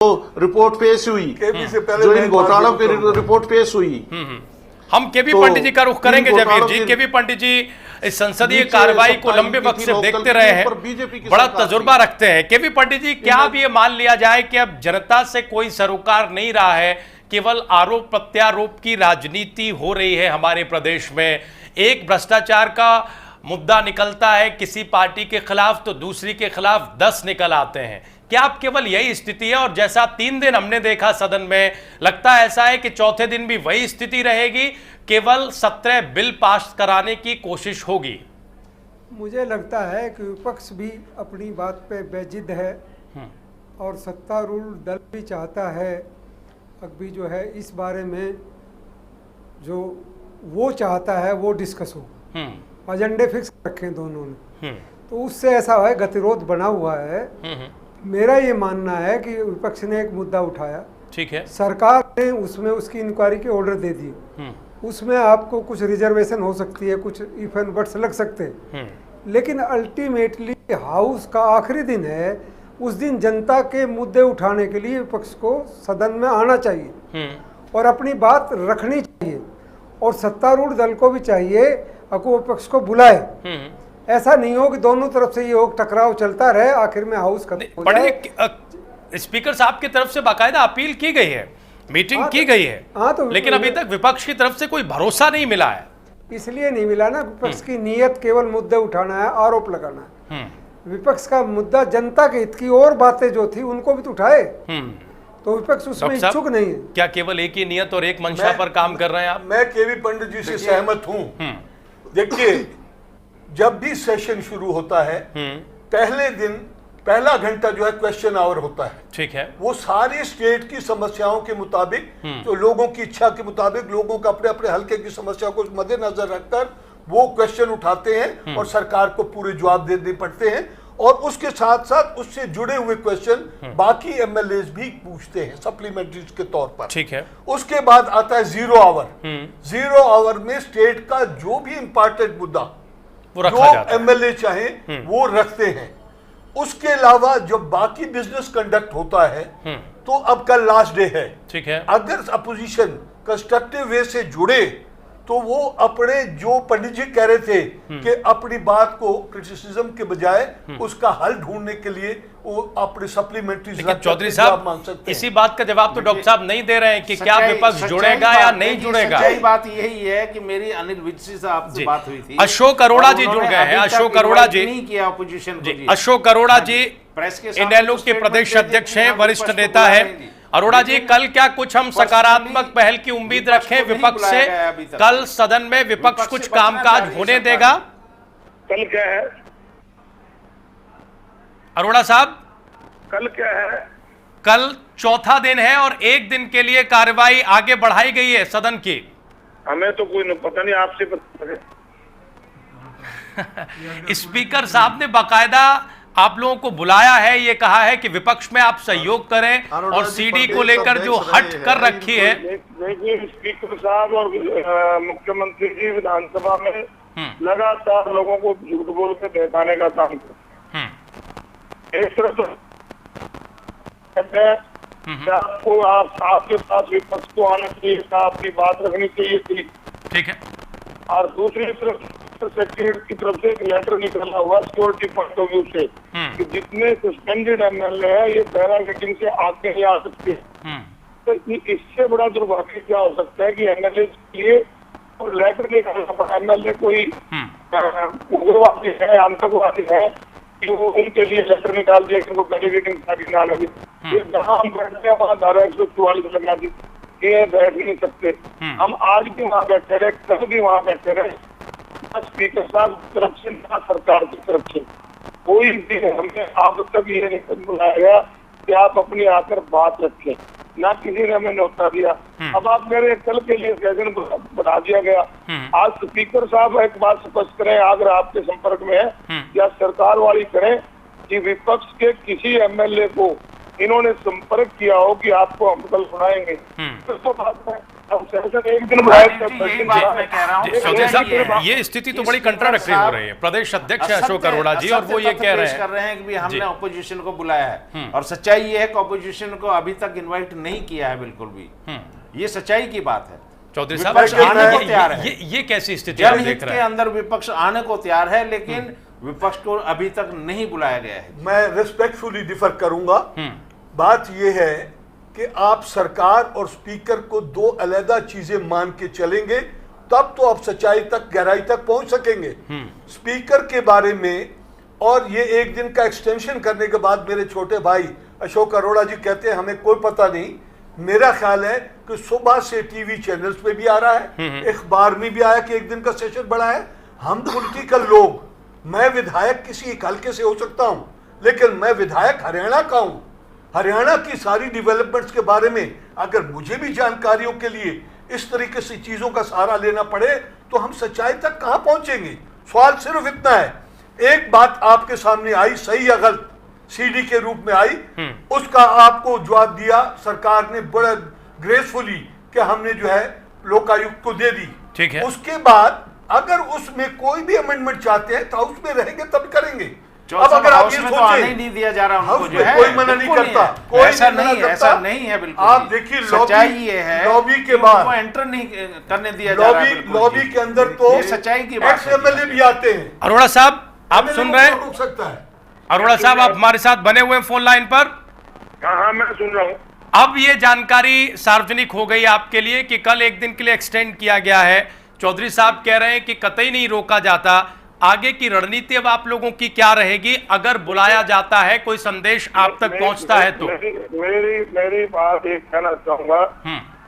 Report पेश हुई, से पहले जो इन घोटालों की रिपोर्ट पेश हुई। हम केवी पंडित जी का रुख करेंगे। जबीर जी, केवी पंडित जी इस संसदीय कार्रवाई को लंबे वक्त से देखते रहे हैं, बड़ा तजुर्बा रखते हैं। केवी पंडित जी, क्या अब ये मान लिया जाए कि अब जनता से कोई सरोकार नहीं रहा है, केवल आरोप प्रत्यारोप की राजनीति हो रही है हमारे प्रदेश में? एक भ्रष्टाचार का मुद्दा निकलता है किसी पार्टी के खिलाफ तो दूसरी के खिलाफ 10 निकल आते हैं। क्या अब केवल यही स्थिति है? और जैसा 3 दिन हमने देखा सदन में, लगता है ऐसा है कि चौथे दिन भी वही स्थिति रहेगी, केवल 17 बिल पास कराने की कोशिश होगी। मुझे लगता है कि विपक्ष भी अपनी बात पे बेजिद है और सत्तारूढ़ दल भी चाहता है अभी जो है इस बारे में जो वो चाहता है वो डिस्कस हो, एजेंडे फिक्स रखें दोनों ने। तो उससे ऐसा है गतिरोध बना हुआ है। मेरा ये मानना है कि विपक्ष ने एक मुद्दा उठाया, ठीक है, सरकार ने उसमें उसकी इंक्वायरी के ऑर्डर दे दिए, उसमें आपको कुछ रिजर्वेशन हो सकती है, कुछ इफ एंड बट्स लग सकते हैं, लेकिन अल्टीमेटली हाउस का आखिरी दिन है, उस दिन जनता के मुद्दे उठाने के लिए विपक्ष को सदन में आना चाहिए और अपनी बात रखनी चाहिए और सत्तारूढ़ दल को भी चाहिए कि विपक्ष को बुलाए। ऐसा नहीं हो कि दोनों तरफ से ये हो टकराव चलता रहे, आखिर में हाउस खत्म हो जाए। स्पीकर साहब की तरफ से बाकायदा अपील की गई है, मीटिंग की गई है, तो लेकिन अभी तक विपक्ष की तरफ से कोई भरोसा नहीं मिला है। इसलिए नहीं मिला ना, विपक्ष की नीयत केवल मुद्दे उठाना है, आरोप लगाना है। विपक्ष का मुद्दा जनता के हित की और बातें जो थी उनको भी तो उठाए, तो विपक्ष उसमें इच्छुक नहीं है। क्या केवल एक ही नियत और एक मंशा पर काम कर रहे हैं आप? मैं केवी पंडित जी से सहमत हूं। देखिए, जब भी सेशन शुरू होता है पहले दिन पहला घंटा जो है क्वेश्चन आवर होता है, ठीक है, वो सारी स्टेट की समस्याओं के मुताबिक, जो लोगों की इच्छा के मुताबिक, लोगों का अपने अपने हल्के की समस्या को मद्देनजर रखकर वो क्वेश्चन उठाते हैं और सरकार को पूरे जवाब देने पड़ते हैं। और उसके साथ साथ उससे जुड़े हुए क्वेश्चन बाकी एमएलए भी पूछते हैं सप्लीमेंट्री के तौर पर, ठीक है। उसके बाद आता है 0 आवर। 0 आवर में स्टेट का जो भी इंपॉर्टेंट मुद्दा जो एमएलए चाहे वो रखते हैं। उसके अलावा जो बाकी बिजनेस कंडक्ट होता है, तो अब कल लास्ट डे है, ठीक है। अगर अपोजिशन कंस्ट्रक्टिव वे से जुड़े तो वो अपने जो पंडित जी कह रहे थे कि अपनी बात को क्रिटिसिज्म के बजाय उसका हल ढूंढने के लिए वो अपने सप्लीमेंट्री। चौधरी साहब, इसी बात का जवाब तो डॉक्टर साहब नहीं दे रहे हैं कि क्या विपक्ष जुड़ेगा या नहीं जुड़ेगा। सच्चाई बात यही है कि मेरी अनिल विज से आपसे बात हुई थी, अशोक अरोड़ा जी जुड़ गए हैं। अशोक अरोड़ा जी नहीं किया अपोजिशन को। अशोक अरोड़ा जी इनेलो के प्रदेश अध्यक्ष हैं, वरिष्ठ नेता है। अरोड़ा जी, कल क्या कुछ हम सकारात्मक पहल की उम्मीद रखें विपक्ष से? कल सदन में विपक्ष कुछ कामकाज होने देगा? कल क्या है अरोड़ा साहब? कल क्या है? कल चौथा दिन है और एक दिन के लिए कार्रवाई आगे बढ़ाई गई है सदन की। हमें तो कोई पता नहीं, आपसे पता है। स्पीकर साहब ने बाकायदा आप लोगों को बुलाया है, ये कहा है कि विपक्ष में आप सहयोग करें और सीडी को लेकर जो हट कर रखी है। देखिए, स्पीकर साहब और मुख्यमंत्री जी विधानसभा में लगातार लोगों को झूठ बोल के बहकाने का काम करते हैं। एक तरफ आपको आपके पास विपक्ष को आना चाहिए था, आपकी बात रखनी चाहिए थी, ठीक है। और दूसरी तरफ सेक्रेटरी की तरफ से एक लेटर निकला हुआ सिक्योरिटी पॉइंट ऑफ व्यू से कि जितने सस्पेंडेड एमएलए है ये पैरा मीटिंग से आगे नहीं आ सकते। तो इससे बड़ा दुर्भाग्य क्या हो सकता है कि एमएलए के लिए और लेटर निकालना पड़ा। एमएलए कोई उग्रवादी है, आतंकवादी है कि वो उनके लिए लेटर निकाल दिया कि वो बैरिकेडिंग ना लगे। जहाँ हम बैठते हैं वहाँ धारा 144 लगा दी, ये बैठ नहीं सकते। हम आज भी वहाँ बैठे रहे, कल भी वहाँ बैठे रहे। स्पीकर साहब की तरफ से ना सरकार की तरफ से कोई भी हमें अब तक ये नहीं बुलाया गया कि आप अपनी आकर बात रखें, ना किसी ने हमें न्योता दिया। अब आप मेरे कल के लिए सेशन बढ़ा दिया गया। आज स्पीकर साहब एक बात स्पष्ट करें, अगर आपके संपर्क में है या सरकार वाली करें कि विपक्ष के किसी एमएलए को इन्होंने संपर्क किया हो कि आपको हम कल सुनाएंगे, तो बात है अब सेशन एक दिन बढ़ाया तो यही बात मैं कह रहा हूँ। चौधरी साहब, ये स्थिति तो बड़ी कंट्राडिक्टरी हो रही है। प्रदेश अध्यक्ष है अशोक अरोड़ा जी, और वो ये कह रहे हैं कि हमने ऑपोजिशन को बुलाया है, और सच्चाई ये है कि ऑपोजिशन को अभी तक इनवाइट नहीं किया है बिल्कुल भी। ये सच्चाई की बात है। चौधरी साहब, आने को तैयार है। ये कैसी स्थिति आप देख जनहित रहे के हैं? अंदर विपक्ष आने को तैयार है, लेकिन विपक्ष को अभी तक नहीं बुलाया गया है। मैं रिस्पेक्टफुली डिफर करूंगा। बात यह है कि आप सरकार और स्पीकर को दो अलग चीजें मान के चलेंगे, तब तो आप सच्चाई तक, गहराई तक पहुंच सकेंगे। स्पीकर के बारे में और ये एक दिन का एक्सटेंशन करने के बाद मेरे छोटे भाई अशोक अरोड़ा जी कहते हैं हमें कोई पता नहीं। मेरा ख्याल है कि सुबह से टीवी चैनल्स पे भी आ रहा है, अखबार में भी आया कि एक दिन का सेशन बढ़ा है। हम पॉलिटिकल लोग, मैं विधायक किसी एक हल्के से हो सकता हूं, लेकिन मैं विधायक हरियाणा का हूं। हरियाणा की सारी डेवलपमेंट्स के बारे में अगर मुझे भी जानकारियों के लिए इस तरीके से चीजों का सहारा लेना पड़े तो हम सच्चाई तक कहां पहुंचेंगे। सवाल सिर्फ इतना है, एक बात आपके सामने आई, सही या गलत, सीडी के रूप में आई, उसका आपको जवाब दिया सरकार ने बड़ा ग्रेसफुली कि हमने जो है लोकायुक्त को दे दी। ठीक है। उसके बाद अगर उसमें कोई भी अमेंडमेंट चाहते हैं तो हाउस में रहेंगे तब करेंगे। अब अगर आप ये सोचें, नहीं दिया जा रहा उनको, जो है कोई मना नहीं करता, कोई ऐसा नहीं है बिल्कुल। आप देखिए, सच्चाई ये है, लॉबी के बाद एंटर नहीं करने दिया जा रहा है। लॉबी के अंदर तो सच्चाई की बात है। एक्स-एमएलए भी आते हैं। अरोड़ा साहब, आप सुन रहे हैं? रुक सकता है। अरोड़ा साहब, आप हमारे साथ बने हुए हैं फोन लाइन पर। हाँ, मैं सुन रहा हूँ। अब ये जानकारी सार्वजनिक हो गई आपके लिए कि कल एक दिन के लिए एक्सटेंड किया गया है। चौधरी साहब कह रहे हैं कि कतई नहीं रोका जाता। आगे की रणनीति अब आप लोगों की क्या रहेगी अगर बुलाया जाता है, कोई संदेश आप तक पहुंचता है तो? मेरी बात एक कहना चाहूंगा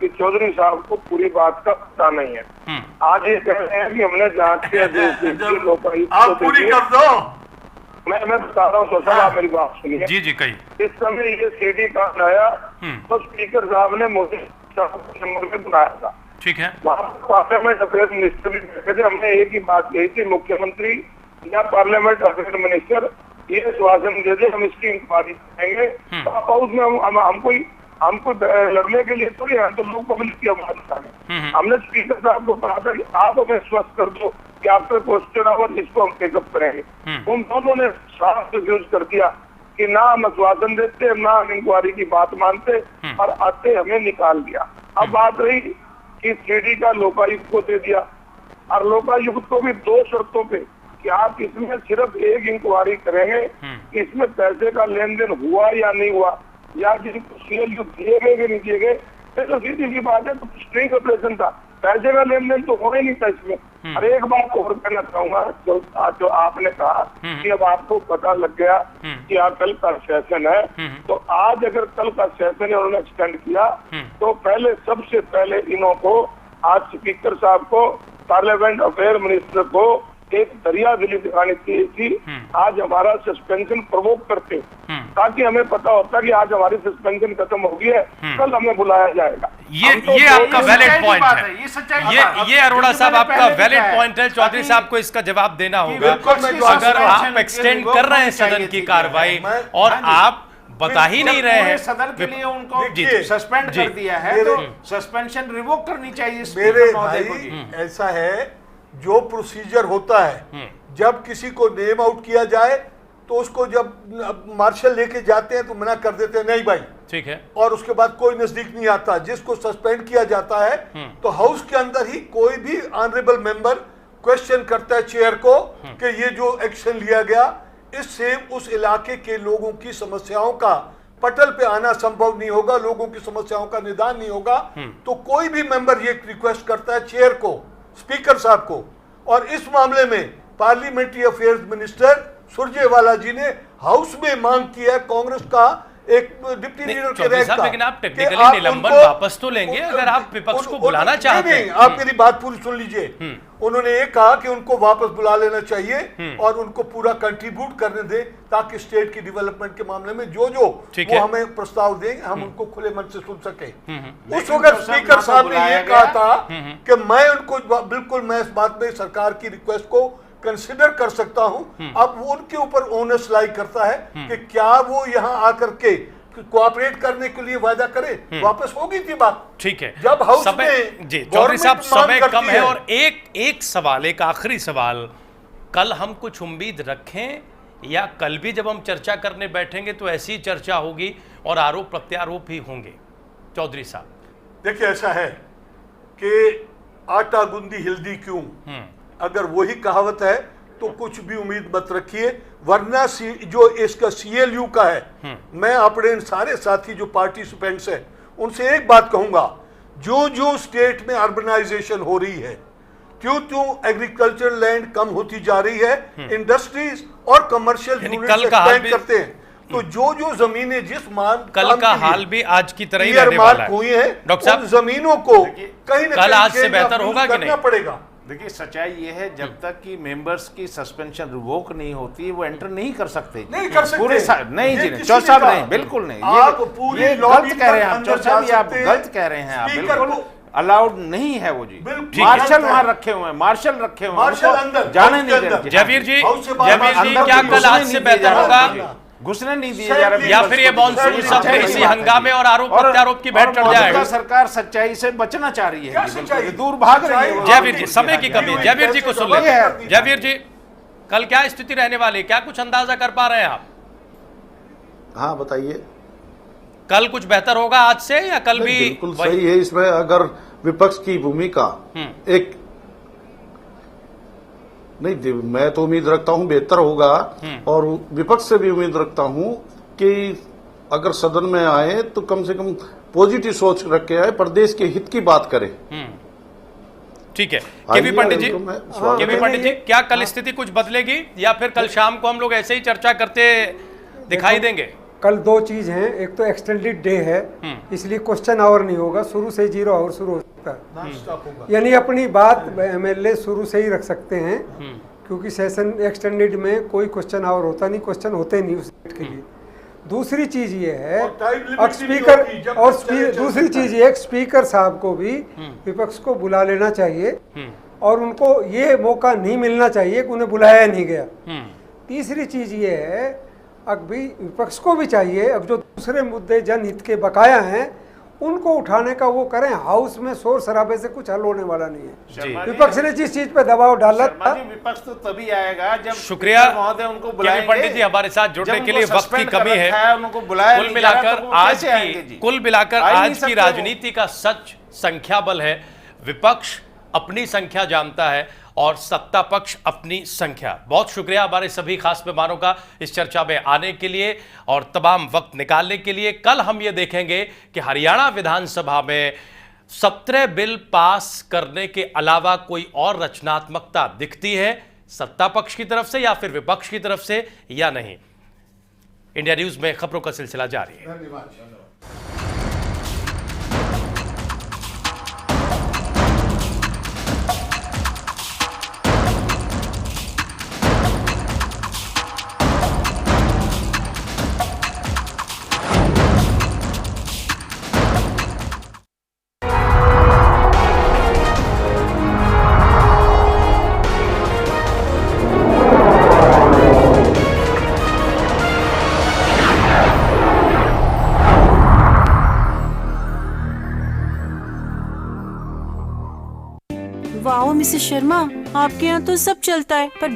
कि चौधरी साहब को पूरी बात का पता नहीं है। आज ये कह रहे हैं कि हमने जांच के आप पूरी कर दो। मैं बता रहा हूँ, तो साहब आप मेरी बात सुनिए। जी जी, कही। इस समय ये सीडी कार्ड आया तो स्पीकर साहब ने मुझे नंबर में बुलाया था। ठीक है। वहाँ पार्लियामेंट अफेयर मिनिस्टर भी बैठे थे। हमने एक ही बात कही थी, मुख्यमंत्री या पार्लियामेंट अफेयर मिनिस्टर ये आश्वासन दे दे हम इसकी इंक्वायरी करेंगे। तो आप हाउस में हमको लड़ने के लिए थोड़ी, हम तो लोग पब्लिक की आवाज उठाने। हमने स्पीकर साहब को कहा था कि आप हमें स्वस्थ कर दो कि आफ्टर क्वेश्चन आवर इसको हम टेकअप करेंगे। उन दोनों ने साफ रिफ्यूज कर दिया कि ना हम आश्वासन देते, ना हम इंक्वायरी की बात मानते, और आते हमें निकाल दिया। अब बात रही कि सीडी का लोकायुक्त को दे दिया, और लोकायुक्त को भी दो शर्तों पे कि आप इसमें सिर्फ एक इंक्वायरी करेंगे कि इसमें पैसे का लेन देन हुआ या नहीं हुआ, या जिनको सीएलयू दिए गए कि नहीं दिए गए। तो सीधी सी बात है, तो स्ट्रिंग ऑपरेशन था, पैसे का लेन देन तो होना ही नहीं था इसमें। और एक बात और कहना चाहूंगा, जो आपने कहा कि अब आपको पता लग गया कि आज कल का सेशन है, तो आज अगर कल का सेशन उन्होंने एक्सटेंड किया तो पहले, सबसे पहले इन्हों को, आज स्पीकर साहब को, पार्लियामेंट अफेयर मिनिस्टर को एक दरिया दिली दिखानी चाहिए थी। आज हमारा सस्पेंशन प्रवोक करते, ताकि हमें पता होता कि आज हमारी सस्पेंशन खत्म हो गई है, कल हमें बुलाया जाएगा। ये आपका वैलिड पॉइंट है। ये अरोड़ा साहब आपका वैलिड पॉइंट है। चौधरी साहब को इसका जवाब देना होगा। अगर आप एक्सटेंड कर रहे हैं सदन की कार्रवाई और आप बता ही नहीं रहे हैं, सदन के लिए उनको सस्पेंड कर दिया है, तो सस्पेंशन रिवोक करनी चाहिए। मेरे भाई, ऐसा है जो प्रोसीजर होता है, जब किसी को नेम आउट किया जाए तो उसको जब मार्शल लेके जाते हैं तो मना कर देते हैं, नहीं भाई, ठीक है, और उसके बाद कोई नजदीक नहीं आता। जिसको सस्पेंड किया जाता है तो हाउस के अंदर ही कोई भी ऑनरेबल मेंबर क्वेश्चन करता है चेयर को कि ये जो एक्शन लिया गया, इससे उस इलाके के लोगों की समस्याओं का पटल पे आना संभव नहीं होगा, लोगों की समस्याओं का निदान नहीं होगा। तो कोई भी मेंबर ये रिक्वेस्ट करता है चेयर को, स्पीकर साहब को, और इस मामले में पार्लियामेंट्री अफेयर्स मिनिस्टर सुरजेवाला जी ने हाउस में मांग की है कांग्रेस का एक डिप्टी लीडर के रैंक का। लेकिन आप टेक्निकली निलंबन वापस तो लेंगे अगर आप विपक्ष को बुलाना चाहते हैं। आप मेरी बात पूरी सुन लीजिए। उन्होंने ये कहा कि उनको वापस बुला लेना चाहिए और उनको पूरा कंट्रीब्यूट करने दे, ताकि स्टेट की डेवलपमेंट के मामले में जो वो हमें प्रस्ताव देंगे हम उनको खुले मन से सुन सके। उस वक्त स्पीकर साहब ने ये कहा था कि मैं उनको बिल्कुल, मैं इस बात में सरकार की रिक्वेस्ट को कंसिडर कर सकता हूं। अब वो उनके ऊपर ओनस लाई करता है कि क्या वो यहां आकर के कोऑपरेट करने के लिए वादा करे, वापस होगी थी बात। ठीक है, जब हाउस समय में जी चौधरी साहब गवर्नमेंट मांग समय करती कम है और एक सवाल, एक आखिरी सवाल, कल हम कुछ उम्मीद रखें या कल भी जब हम चर्चा करने बैठेंगे तो ऐसी चर्चा होगी और आरोप प्रत्यारोप ही होंगे? चौधरी साहब देखिए, ऐसा है कि आटा गूंदी हिल्दी क्यों, अगर वही कहावत है तो कुछ भी उम्मीद मत रखिए, वरना जो इसका CLU का है, मैं अपने सारे साथी जो पार्टिसिपेंट्स हैं उनसे एक बात कहूंगा, जो जो स्टेट में अर्बनाइजेशन हो रही है, क्यों एग्रीकल्चर लैंड कम होती जा रही है, इंडस्ट्रीज और कमर्शियल यूनिट्स एक्सपेंड करते हैं, तो जो जमीनें जिस कल का हाल भी आज की तरह ही रहने वाला है। हुई है, डॉक्टर साहब, जमीनों को कहीं ना कल कहीं आज से बेहतर होगा कि नहीं? पड़ेगा। देखिए, सच्चाई ये है, जब तक कि मेंबर्स की सस्पेंशन रिवोक नहीं होती वो एंटर नहीं कर सकते। नहीं कर सकते। पूरे नहीं जी, किसी चौधरी ने साहब कहा। नहीं, बिल्कुल नहीं, आप पूरी ये लॉबी गलत कह रहे हैं तक आप अंदर चौधरी साहब, ये जा आप सकते हैं। गलत कह रहे हैं आप, स्पीकर बिल्कुल को- अलाउड नहीं है वो जी। बिल्कुल मार्शल ठीक है। वहां रखे हुए हैं, मार्शल रखे हुए हैं, मार्शल उनको अंदर, जाने हाउस नहीं के दे अंदर। रहे। जयवीर जी, हाउस से बाहर जयवीर जी, अंदर क्या भी कल घुसने आज नहीं से दिया बेहतर जा रहा होगा है। घुसने नहीं दिए जा रहे, या फिर ये मानसून सत्र इसी हंगामे और आरोप प्रत्यारोप की भेंट चढ़ जाएगा? सरकार सच्चाई से बचना चाह रही है, क्या बिल्कुल, सच्चाई? ये दूर भाग रही है वो। जयवीर जी, समय की कमी है, जयवीर जी को सुन लेते हैं। जयवीर जी, कल क्या स्थिति रहने वाली है, क्या कुछ अंदाजा कर पा रहे हैं आप? हाँ बताइए। कल कुछ बेहतर होगा आज से या कल भी बिल्कुल सही है। इसमें अगर विपक्ष की भूमिका एक नहीं, मैं तो उम्मीद रखता हूं बेहतर होगा, और विपक्ष से भी उम्मीद रखता हूं कि अगर सदन में आए तो कम से कम पॉजिटिव सोच रख के आए, प्रदेश के हित की बात करें। ठीक है। केवी पंडित जी, केवी पंडित जी, क्या कल हाँ। स्थिति कुछ बदलेगी या फिर कल शाम को हम लोग ऐसे ही चर्चा करते दिखाई देंगे? कल दो चीज हैं, एक तो एक्सटेंडेड डे है, इसलिए क्वेश्चन आवर नहीं होगा, शुरू से 0 आवर शुरू हो सकता है, यानी अपनी बात MLA शुरू से ही रख सकते हैं, क्योंकि सेशन एक्सटेंडेड में कोई क्वेश्चन आवर होता नहीं, क्वेश्चन होते नहीं उस डेट के लिए। दूसरी चीज ये है, और टाइम लिमिट और भी स्पीकर नहीं होती, जब और तक चले दूसरी चीज ये, स्पीकर साहब को भी विपक्ष को बुला लेना चाहिए और उनको ये मौका नहीं मिलना चाहिए कि उन्हें बुलाया नहीं गया। तीसरी चीज ये है, अभी विपक्ष को भी चाहिए, अब जो दूसरे मुद्दे जनहित के बकाया हैं उनको उठाने का वो करें, हाउस में शोर शराबे से कुछ हल होने वाला नहीं है। शर्मा जी, विपक्ष ने जिस चीज पे दबाव डाला शर्मा था, जी, विपक्ष तो तभी आएगा जब शुक्रिया महोदय उनको केवी बुलाएंगे। पंडित जी, हमारे साथ जुड़ने जब के लिए उनको वक्त की सस्पेंड कर कमी है। रखा उनको बुलाया कुल नहीं जा रहा, मिलाकर तो वो आज कैसे आएंगे जी? कुल मिलाकर आ ही नहीं आज की सकते वो। राजनीति का सच संख्या बल है। विपक्ष अपनी संख्या जानता है और सत्ता पक्ष अपनी संख्या। बहुत शुक्रिया हमारे सभी खास मेहमानों का इस चर्चा में आने के लिए और तमाम वक्त निकालने के लिए। कल हम ये देखेंगे कि हरियाणा विधानसभा में 17 बिल पास करने के अलावा कोई और रचनात्मकता दिखती है सत्ता पक्ष की तरफ से या फिर विपक्ष की तरफ से या नहीं। इंडिया न्यूज में खबरों का सिलसिला जारी है। धन्यवाद। वाओ मिसेस शर्मा, आपके यहाँ तो सब चलता है पर